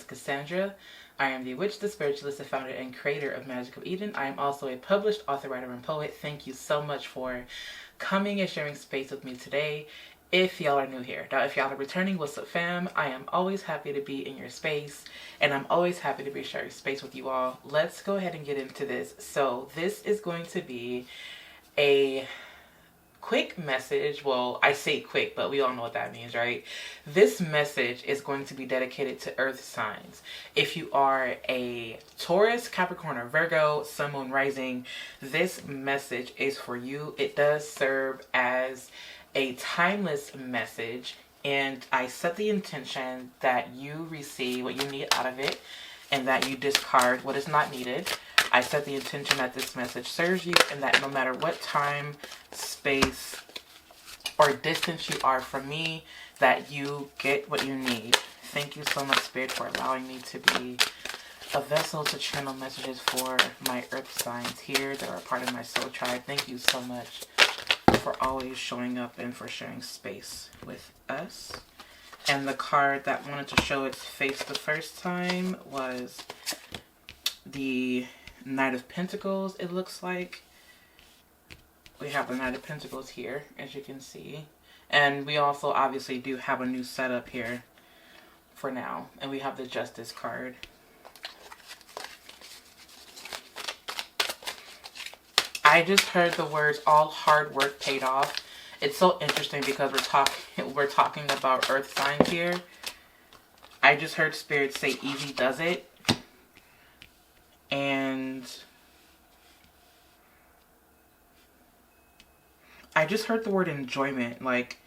Cassandra. I am the witch, the spiritualist, the founder and creator of Magic of Eden. I am also a published author, writer, and poet. Thank you so much for coming and sharing space with me today. If y'all are new here. Now, if y'all are returning, what's up, fam? I am always happy to be in your space, and I'm always happy to be sharing space with you all. Let's go ahead and get into this. So this is going to be a quick message. Well, I say quick, but we all know what that means, right? This message is going to be dedicated to earth signs. If you are a Taurus, Capricorn, or Virgo, Sun, Moon, Rising, this message is for you. It does serve as a timeless message, and I set the intention that you receive what you need out of it and that you discard what is not needed. I set the intention that this message serves you and that no matter what time, space, or distance you are from me, that you get what you need. Thank you so much, Spirit, for allowing me to be a vessel to channel messages for my earth signs here that are part of my soul tribe. Thank you so much for always showing up and for sharing space with us. And the card that wanted to show its face the first time was the Knight of Pentacles, it looks like. We have the Knight of Pentacles here, as you can see. And we also obviously do have a new setup here for now. And we have the Justice card. I just heard the words, all hard work paid off. It's so interesting because we're talking about earth signs here. I just heard Spirit say easy does it. And I just heard the word enjoyment. Like,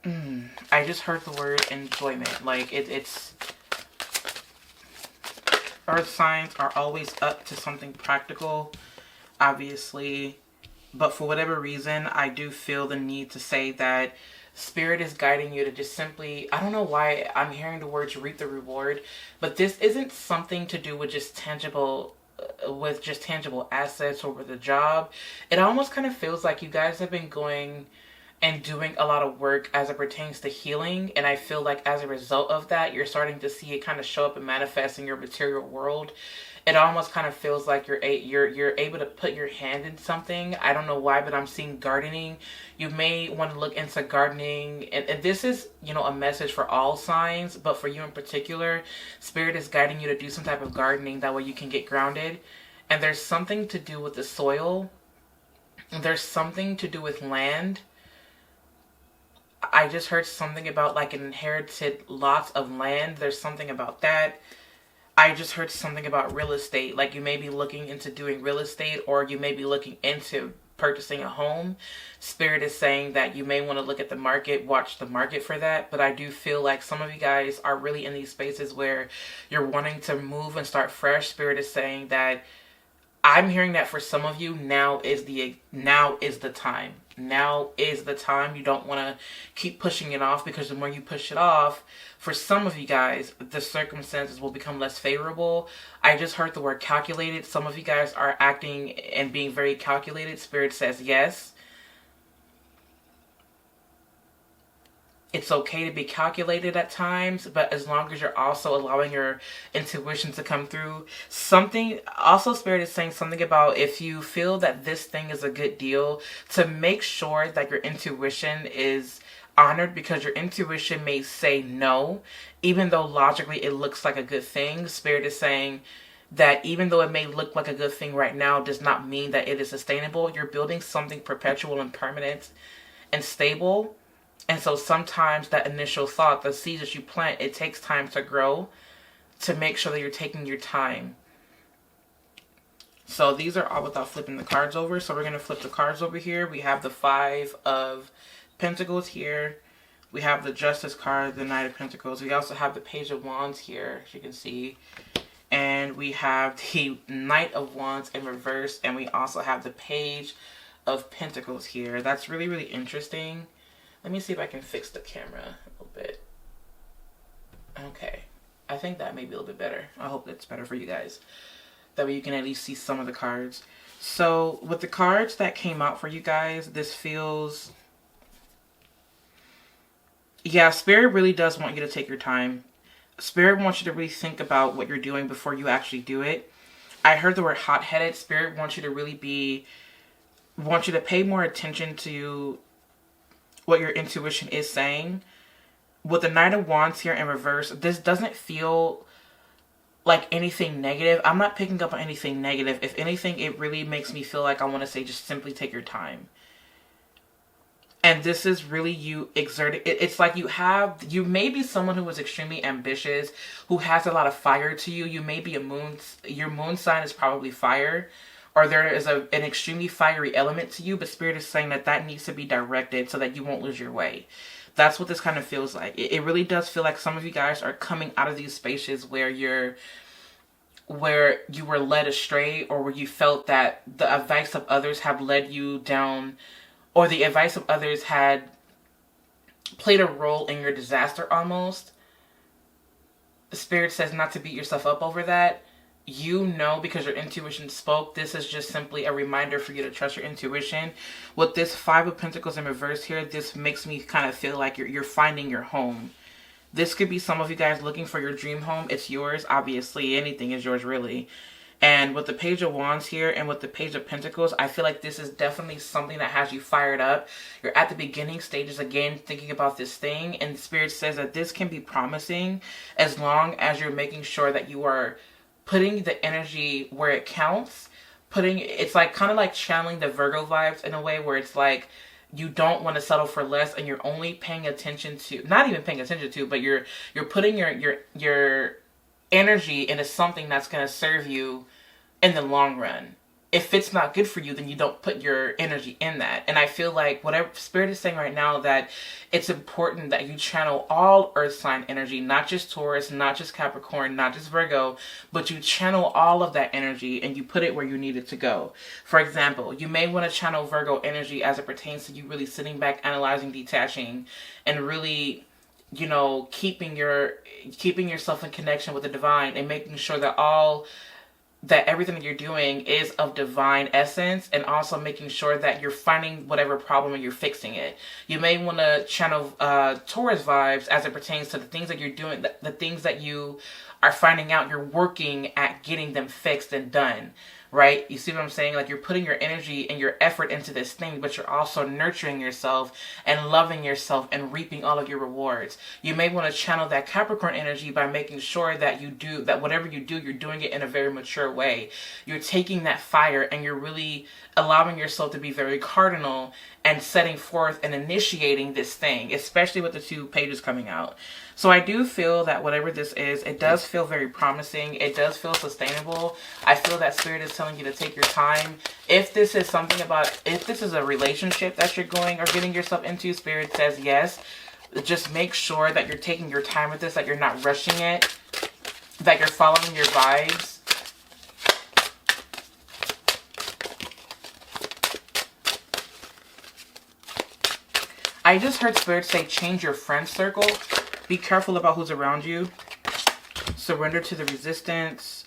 I just heard the word enjoyment. Like, it's earth signs are always up to something practical, obviously, but for whatever reason, I do feel the need to say that Spirit is guiding you to just simply, I don't know why I'm hearing the words reap the reward, but this isn't something to do with just tangible assets or with a job. It almost kind of feels like you guys have been going and doing a lot of work as it pertains to healing, and I feel like as a result of that, you're starting to see it kind of show up and manifest in your material world. It almost kind of feels like you're able to put your hand in something. I don't know why, but I'm seeing gardening. You may want to look into gardening, and this is, you know, a message for all signs, but for you in particular, Spirit is guiding you to do some type of gardening. That way you can get grounded. And there's something to do with the soil. There's something to do with land. I just heard something about like an inherited lots of land. There's something about that. I just heard something about real estate. Like you may be looking into doing real estate, or you may be looking into purchasing a home. Spirit is saying that you may want to look at the market, watch the market for that. But I do feel like some of you guys are really in these spaces where you're wanting to move and start fresh. Spirit is saying that, I'm hearing that for some of you, now is the time. Now is the time. You don't want to keep pushing it off, because the more you push it off, for some of you guys, the circumstances will become less favorable. I just heard the word calculated. Some of you guys are acting and being very calculated. Spirit says yes. It's okay to be calculated at times, but as long as you're also allowing your intuition to come through. Something, also Spirit is saying something about if you feel that this thing is a good deal, to make sure that your intuition is honored, because your intuition may say no, even though logically it looks like a good thing. Spirit is saying that even though it may look like a good thing right now, does not mean that it is sustainable. You're building something perpetual and permanent and stable. And so sometimes that initial thought, the seeds that you plant, it takes time to grow, to make sure that you're taking your time. So these are all without flipping the cards over. So we're going to flip the cards over here. We have the Five of Pentacles here. We have the Justice card, the Knight of Pentacles. We also have the Page of Wands here, as you can see. And we have the Knight of Wands in reverse. And we also have the Page of Pentacles here. That's really, really interesting. Let me see if I can fix the camera a little bit. Okay. I think that may be a little bit better. I hope that's better for you guys. That way you can at least see some of the cards. So with the cards that came out for you guys, this feels Yeah, Spirit really does want you to take your time. Spirit wants you to really think about what you're doing before you actually do it. I heard the word hot-headed. Spirit wants you to really want you to pay more attention to what your intuition is saying. With the Knight of Wands here in reverse, this doesn't feel like anything negative. I'm not picking up on anything negative. If anything, it really makes me feel like I want to say just simply take your time. And this is really you exerting. It's like you may be someone who is extremely ambitious, who has a lot of fire to you. You may be your moon sign is probably fire, or there is an extremely fiery element to you, but Spirit is saying that needs to be directed so that you won't lose your way. That's what this kind of feels like. It really does feel like some of you guys are coming out of these spaces where you were led astray, or where you felt that the advice of others have led you down, or the advice of others had played a role in your disaster almost. The Spirit says not to beat yourself up over that. You know, because your intuition spoke, this is just simply a reminder for you to trust your intuition. With this Five of Pentacles in reverse here, this makes me kind of feel like you're finding your home. This could be some of you guys looking for your dream home. It's yours. Obviously, anything is yours, really. And with the Page of Wands here and with the Page of Pentacles, I feel like this is definitely something that has you fired up. You're at the beginning stages again, thinking about this thing. And Spirit says that this can be promising as long as you're making sure that you are putting the energy where it counts. It's like kind of like channeling the Virgo vibes in a way where it's like you don't want to settle for less, and you're only paying attention to, not even paying attention to, but you're putting your energy into something that's going to serve you in the long run. If it's not good for you, then you don't put your energy in that. And I feel like whatever Spirit is saying right now, that it's important that you channel all earth sign energy, not just Taurus, not just Capricorn, not just Virgo, but you channel all of that energy and you put it where you need it to go. For example, you may want to channel Virgo energy as it pertains to you really sitting back, analyzing, detaching, and really, you know, keeping yourself in connection with the divine, and making sure that everything that you're doing is of divine essence, and also making sure that you're finding whatever problem and you're fixing it. You may want to channel Taurus vibes as it pertains to the things that you're doing, the things that you are finding out you're working at getting them fixed and done. Right? You see what I'm saying? Like, you're putting your energy and your effort into this thing, but you're also nurturing yourself and loving yourself and reaping all of your rewards. You may want to channel that Capricorn energy by making sure that whatever you do, you're doing it in a very mature way. You're taking that fire and you're really allowing yourself to be very cardinal and setting forth and initiating this thing, especially with the two pages coming out. So I do feel that whatever this is, it does feel very promising. It does feel sustainable. I feel that Spirit is telling you to take your time. If this is a relationship that you're going or getting yourself into, Spirit says yes. Just make sure that you're taking your time with this, that you're not rushing it, that you're following your vibes. I just heard Spirit say change your friend circle. Be careful about who's around you. Surrender to the resistance.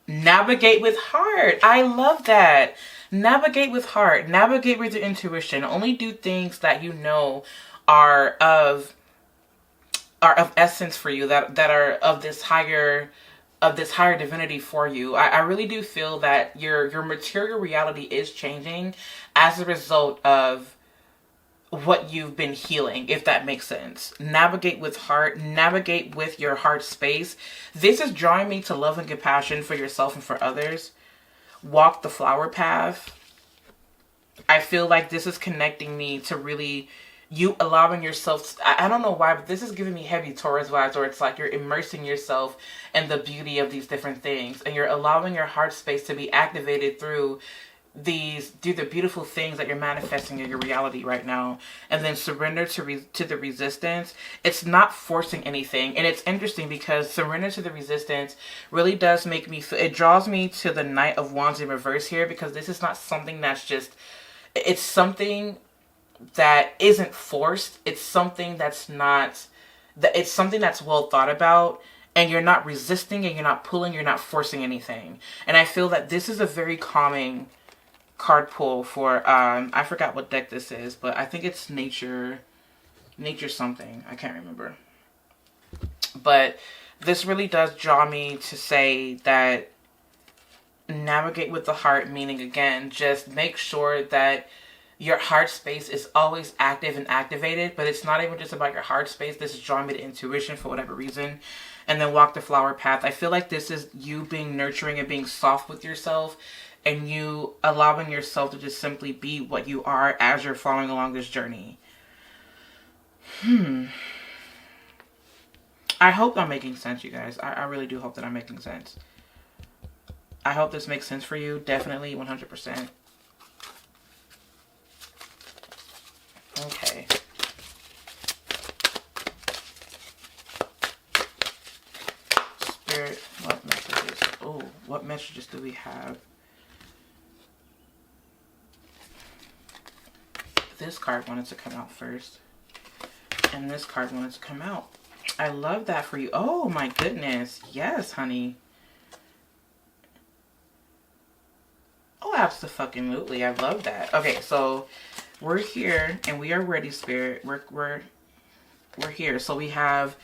Navigate with heart. I love that. Navigate with heart. Navigate with your intuition. Only do things that you know are of essence for you, that are of this higher divinity for you. I really do feel that your material reality is changing as a result of what you've been healing, if that makes sense. Navigate with heart. Navigate with your heart space. This is drawing me to love and compassion for yourself and for others. Walk the flower path. I feel like this is connecting me to really you allowing yourself, I don't know why, but this is giving me heavy Taurus vibes, where it's like you're immersing yourself in the beauty of these different things, and you're allowing your heart space to be activated through the beautiful things that you're manifesting in your reality right now. And then surrender to the resistance. It's not forcing anything. And it's interesting because surrender to the resistance really does make me feel, it draws me to the Knight of Wands in reverse here, because this is not something that's just, it's something that isn't forced. It's something that's not, it's something that's well thought about, and you're not resisting and you're not pulling, you're not forcing anything. And I feel that this is a very calming card pull for, I forgot what deck this is, but I think it's Nature nature something. I can't remember. But this really does draw me to say that navigate with the heart, meaning again, just make sure that your heart space is always active and activated, but it's not even just about your heart space. This is drawing me to intuition for whatever reason. And then walk the flower path. I feel like this is you being nurturing and being soft with yourself, and you allowing yourself to just simply be what you are as you're following along this journey. I hope I'm making sense, you guys. I really do hope that I'm making sense. I hope this makes sense for you. Definitely, 100%. Okay. Spirit, what messages? Oh, what messages do we have? This card wanted to come out first. And this card wanted to come out. I love that for you. Oh my goodness. Yes, honey. Oh, absolutely. I love that. Okay, so we're here and we are ready, Spirit. We're here. So we have,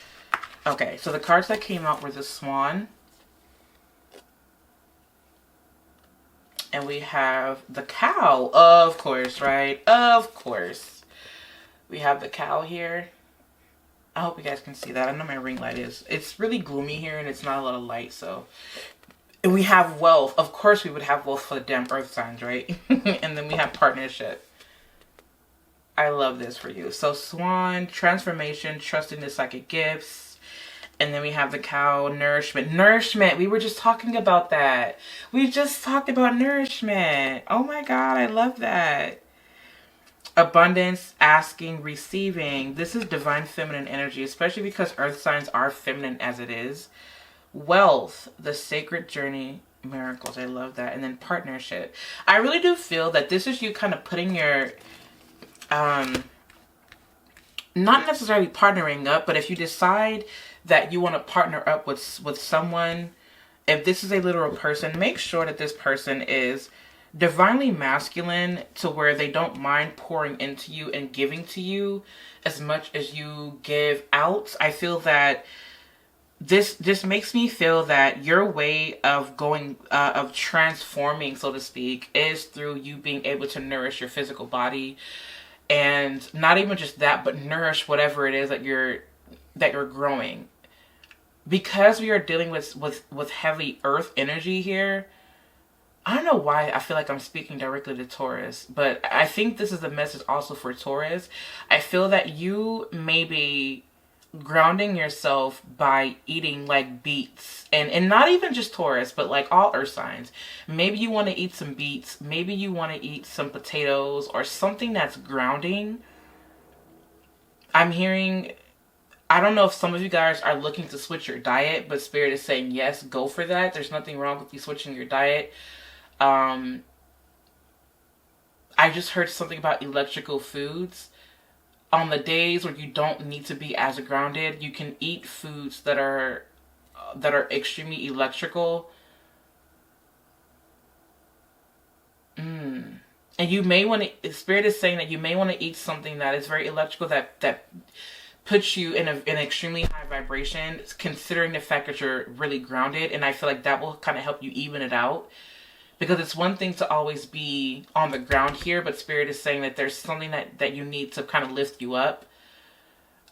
okay, so the cards that came out were the Swan. And we have the Cow, of course, right? Of course. We have the Cow here. I hope you guys can see that. I know my ring light is. It's really gloomy here and it's not a lot of light, so. And we have wealth. Of course we would have wealth for the damn earth signs, right? And then we have partnership. I love this for you. So Swan, transformation, trusting the psychic gifts. And then we have the Cow, nourishment. Nourishment. We were just talking about that. We just talked about nourishment. Oh my God, I love that. Abundance, asking, receiving. This is divine feminine energy, especially because earth signs are feminine as it is. Wealth, the sacred journey, miracles. I love that. And then partnership. I really do feel that this is you kind of putting your, not necessarily partnering up, but if you decide that you want to partner up with someone, if this is a literal person, make sure that this person is divinely masculine to where they don't mind pouring into you and giving to you as much as you give out. I feel that this makes me feel that your way of going, of transforming, so to speak, is through you being able to nourish your physical body. And not even just that, but nourish whatever it is that you're growing. Because we are dealing with heavy earth energy here, I don't know why I feel like I'm speaking directly to Taurus, but I think this is a message also for Taurus. I feel that you may be grounding yourself by eating like beets, and not even just Taurus, but like all earth signs. Maybe you want to eat some beets. Maybe you want to eat some potatoes or something that's grounding. I'm hearing, I don't know if some of you guys are looking to switch your diet, but Spirit is saying yes, go for that. There's nothing wrong with you switching your diet. I just heard something about electrical foods. On the days where you don't need to be as grounded, you can eat foods that are extremely electrical. And you may want to, Spirit is saying that you may want to eat something that is very electrical, that puts you in an extremely high vibration, considering the fact that you're really grounded. And I feel like that will kind of help you even it out. Because it's one thing to always be on the ground here, but Spirit is saying that there's something that you need to kind of lift you up.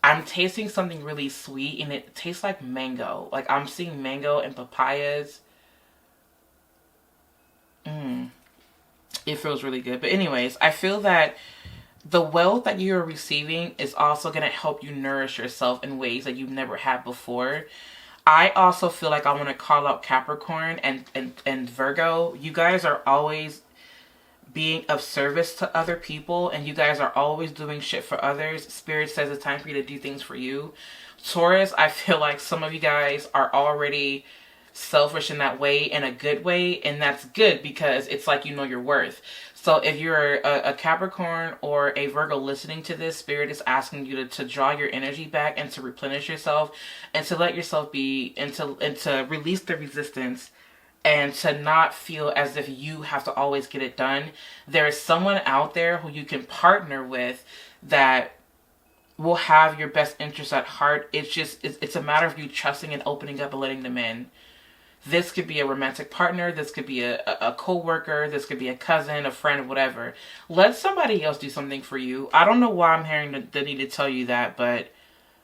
I'm tasting something really sweet, and it tastes like mango. Like I'm seeing mango and papayas. It feels really good. But anyways, I feel that the wealth that you're receiving is also going to help you nourish yourself in ways that you've never had before. I also feel like I want to call out Capricorn and Virgo. You guys are always being of service to other people, and you guys are always doing shit for others. Spirit says it's time for you to do things for you. Taurus, I feel like some of you guys are already selfish in that way, in a good way, and that's good because it's like you know your worth. So if you're a Capricorn or a Virgo listening to this, Spirit is asking you to draw your energy back and to replenish yourself and to let yourself be, and to release the resistance and to not feel as if you have to always get it done. There is someone out there who you can partner with that will have your best interest at heart. It's a matter of you trusting and opening up and letting them in. This could be a romantic partner. This could be a co-worker. This could be a cousin, a friend, whatever. Let somebody else do something for you. I don't know why I'm hearing the need to tell you that, but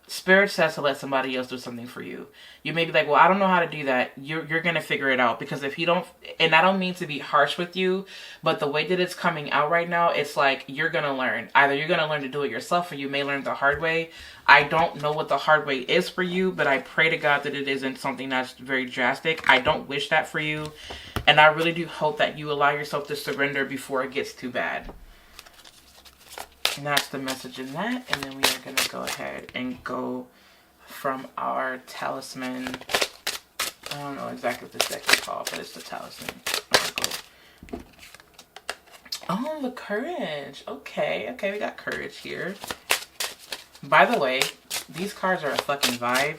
Spirit says to let somebody else do something for you. You may be like, well, I don't know how to do that. You're going to figure it out, because if you don't, and I don't mean to be harsh with you, but the way that it's coming out right now, it's like you're going to learn. Either you're going to learn to do it yourself, or you may learn the hard way. I don't know what the hard way is for you, but I pray to God that it isn't something that's very drastic. I don't wish that for you. And I really do hope that you allow yourself to surrender before it gets too bad. And that's the message in that. And then we are going to go ahead and go from our talisman. I don't know exactly what this deck is called, but it's the talisman oracle. Oh, the courage. Okay, we got courage here. By the way, these cards are a fucking vibe.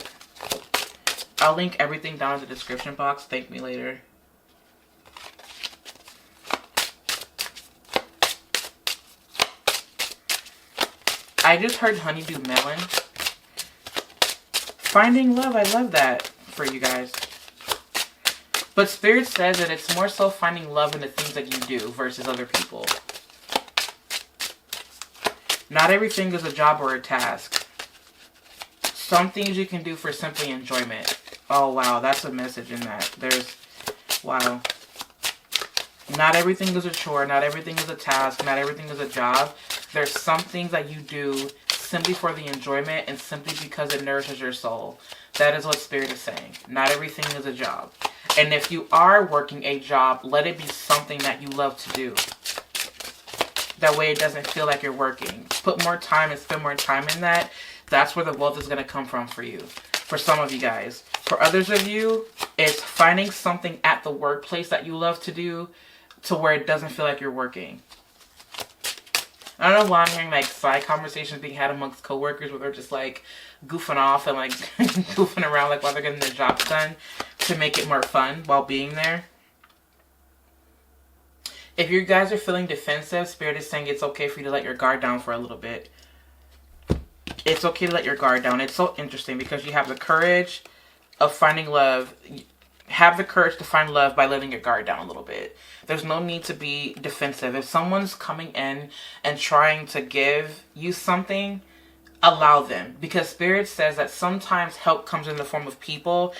I'll link everything down in the description box. Thank me later. I just heard honeydew melon. Finding love, I love that for you guys. But Spirit says that it's more so finding love in the things that you do versus other people. Not everything is a job or a task. Some things you can do for simply enjoyment. Oh wow, that's a message in that. Wow. Not everything is a chore, not everything is a task, not everything is a job. There's some things that you do simply for the enjoyment and simply because it nourishes your soul. That is what Spirit is saying. Not everything is a job. And if you are working a job, let it be something that you love to do. That way it doesn't feel like you're working. Put more time and spend more time in that. That's where the wealth is going to come from for you. For some of you guys. For others of you, it's finding something at the workplace that you love to do to where it doesn't feel like you're working. I don't know why I'm hearing like side conversations being had amongst coworkers where they're just like goofing off and like goofing around like while they're getting their jobs done to make it more fun while being there. If you guys are feeling defensive, Spirit is saying it's okay for you to let your guard down for a little bit. It's okay to let your guard down. It's so interesting because you have the courage of finding love. Have the courage to find love by letting your guard down a little bit. There's no need to be defensive. If someone's coming in and trying to give you something, allow them. Because Spirit says that sometimes help comes in the form of people,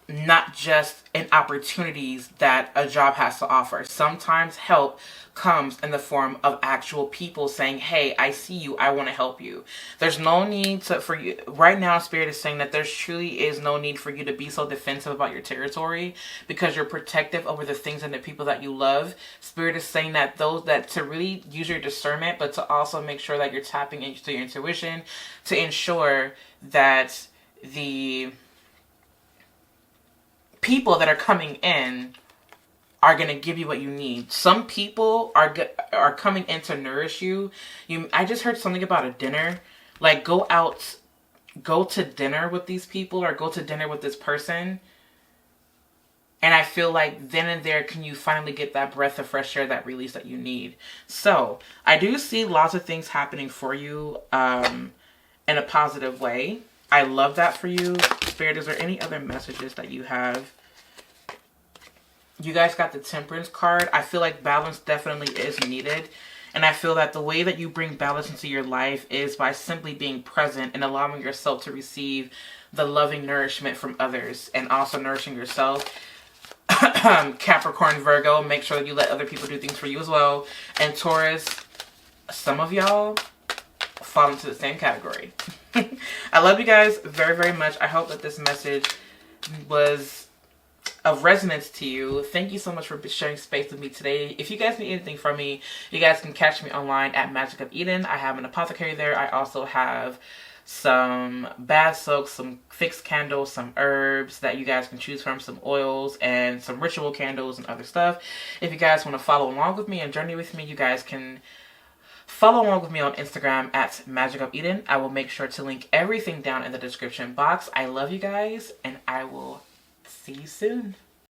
not just in opportunities that a job has to offer. Sometimes help comes in the form of actual people saying, hey, I see you, I want to help you. There's no need for you right now. Spirit is saying that there truly is no need for you to be so defensive about your territory, because you're protective over the things and the people that you love. Spirit is saying that to really use your discernment, but to also make sure that you're tapping into your intuition to ensure that the people that are coming in are going to give you what you need. Some people are coming in to nourish you. I just heard something about a dinner. Like go to dinner with these people or go to dinner with this person. And I feel like then and there can you finally get that breath of fresh air, that release that you need. So I do see lots of things happening for you in a positive way. I love that for you. Spirit, is there any other messages that you have? You guys got the Temperance card. I feel like balance definitely is needed. And I feel that the way that you bring balance into your life is by simply being present and allowing yourself to receive the loving nourishment from others and also nourishing yourself. Capricorn, Virgo, make sure that you let other people do things for you as well. And Taurus, some of y'all fall into the same category. I love you guys very, very much. I hope that this message was of resonance to you. Thank you so much for sharing space with me today. If you guys need anything from me, you guys can catch me online at Magic of Eden. I have an Apothecary there. I also have some bath soaks, some fixed candles, some herbs that you guys can choose from, some oils, and some ritual candles and other stuff. If you guys want to follow along with me and journey with me, you guys can follow along with me on Instagram at Magic of Eden. I will make sure to link everything down in the description box. I love you guys, and I will see you soon.